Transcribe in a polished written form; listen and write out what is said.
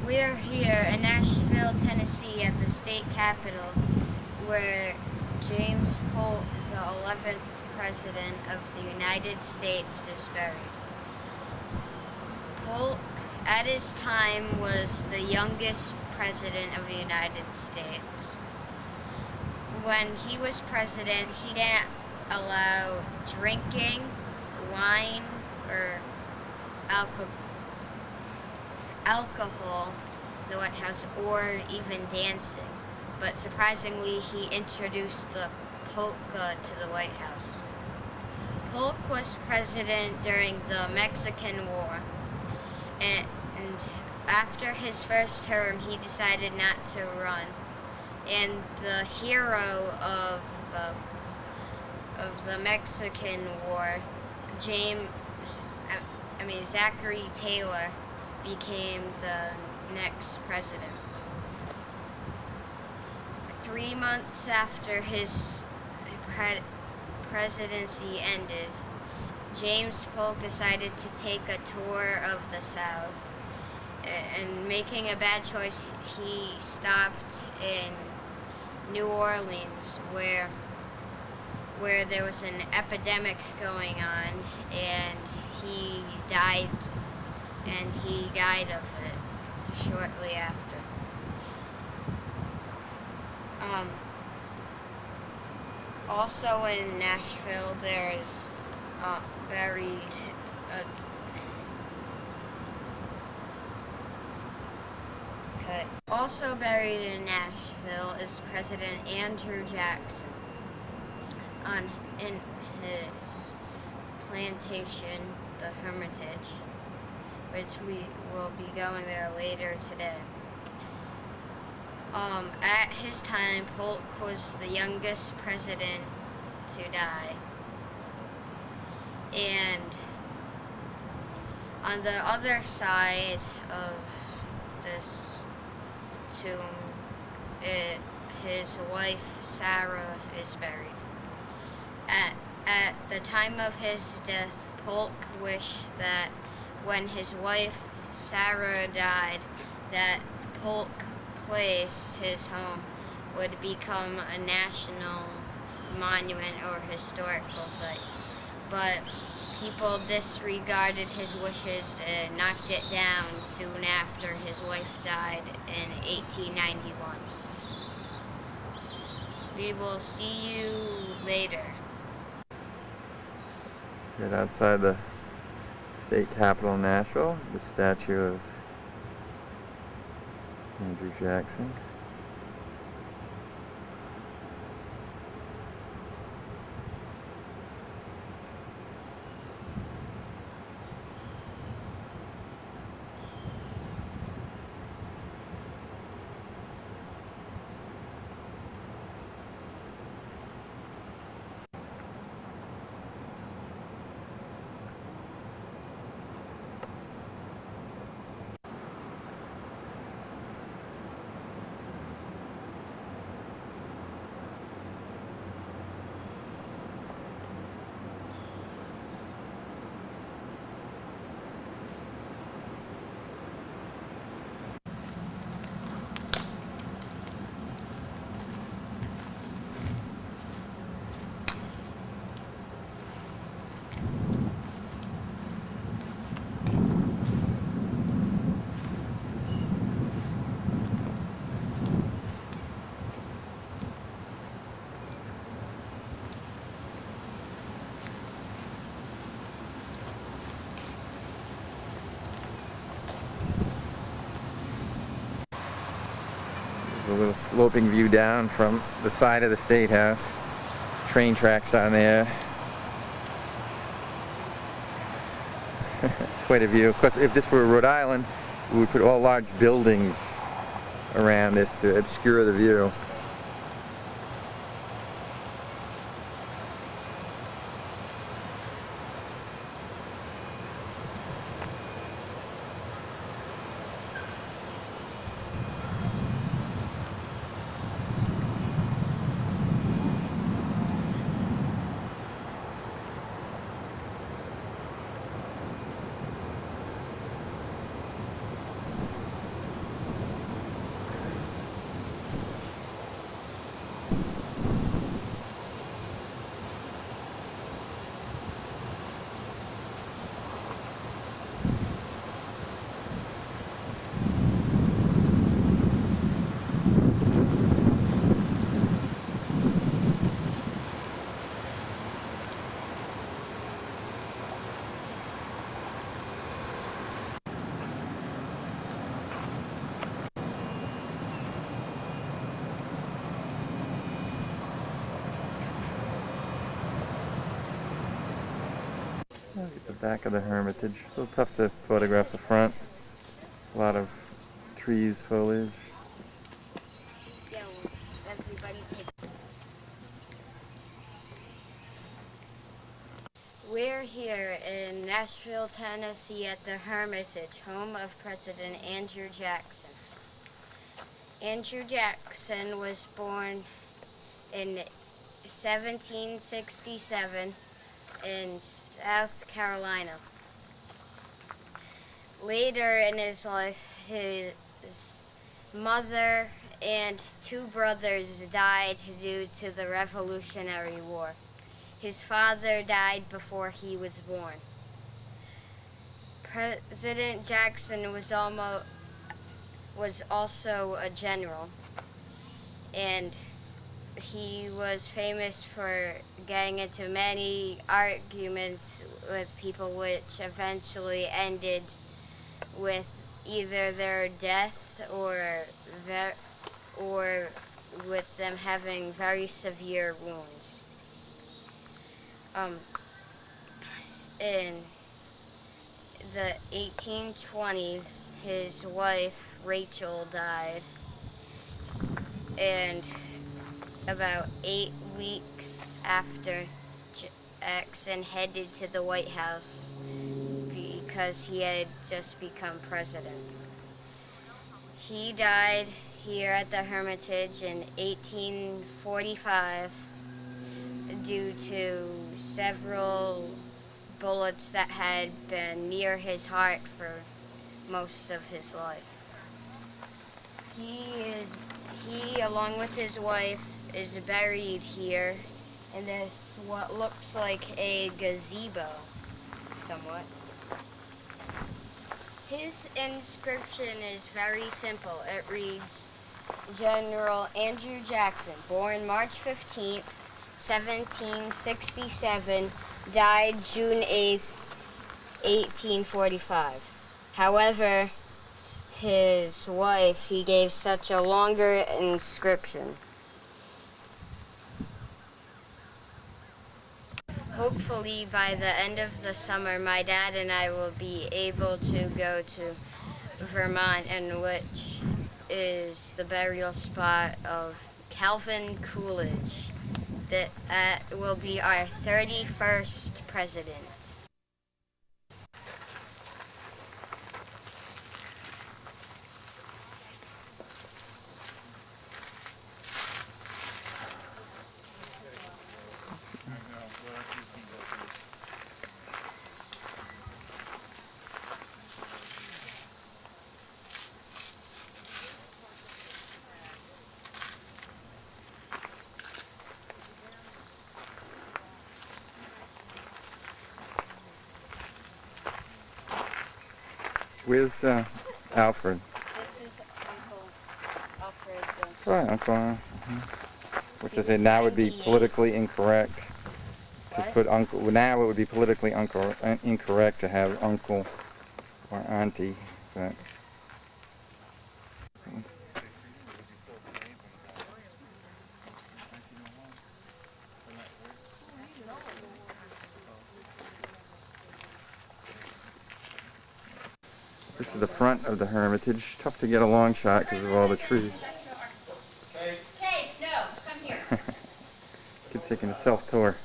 We're here in Nashville, Tennessee at the state capitol where James Polk, the 11th President of the United States, is buried. Polk, at his time, was the youngest President of the United States. When he was President, he didn't allow drinking, wine, or alcohol in the White House, or even dancing. But surprisingly, he introduced the polka to the White House. Polk was president during the Mexican War, and after his first term, he decided not to run. And the hero of the Mexican War, Zachary Taylor, became the next president. 3 months after his presidency ended, James Polk decided to take a tour of the South. And making a bad choice, he stopped in New Orleans, where there was an epidemic going on, and he died of it shortly after. Also in Nashville, there's buried Also buried in Nashville is President Andrew Jackson in his plantation, the Hermitage, which we will be going there later today. At his time, Polk was the youngest president to die. And on the other side of this tomb, his wife Sarah is buried. At the time of his death, Polk wished that when his wife Sarah died, that Polk Place, his home, would become a national monument or historical site. But people disregarded his wishes and knocked it down soon after his wife died in 1891. We will see you later. Right outside the state capitol in Nashville, the statue of Andrew Jackson. A little sloping view down from the side of the State House. Train tracks down there. Quite a view. Of course, if this were Rhode Island, we would put all large buildings around this to obscure the view. Look at the back of the Hermitage. A little tough to photograph the front. A lot of trees, foliage. Yeah, well, everybody take. We're here in Nashville, Tennessee at the Hermitage, home of President Andrew Jackson. Andrew Jackson was born in 1767 in South Carolina. Later in his life, his mother and two brothers died due to the Revolutionary War. His father died before he was born. President Jackson was also a general, and he was famous for getting into many arguments with people, which eventually ended with either their death or with them having very severe wounds. In the 1820s, his wife Rachel died, and about 8 weeks after, Jackson headed to the White House because he had just become president. He died here at the Hermitage in 1845 due to several bullets that had been near his heart for most of his life. He, along with his wife, is buried here in this what looks like a gazebo, somewhat. His inscription is very simple. It reads, General Andrew Jackson, born March 15th, 1767, died June 8th, 1845. However, his wife, he gave such a longer inscription. Hopefully by the end of the summer, my dad and I will be able to go to Vermont, in which is the burial spot of Calvin Coolidge. That will be our 31st president. Where's Alfred? This is Uncle Alfred. Right, Uncle. Which I say now would be politically incorrect to put uncle. Now it would be politically incorrect to have uncle or auntie. But this is the front of the Hermitage. Tough to get a long shot because of all the trees. Case, no, come here. Kid's taking a self-tour.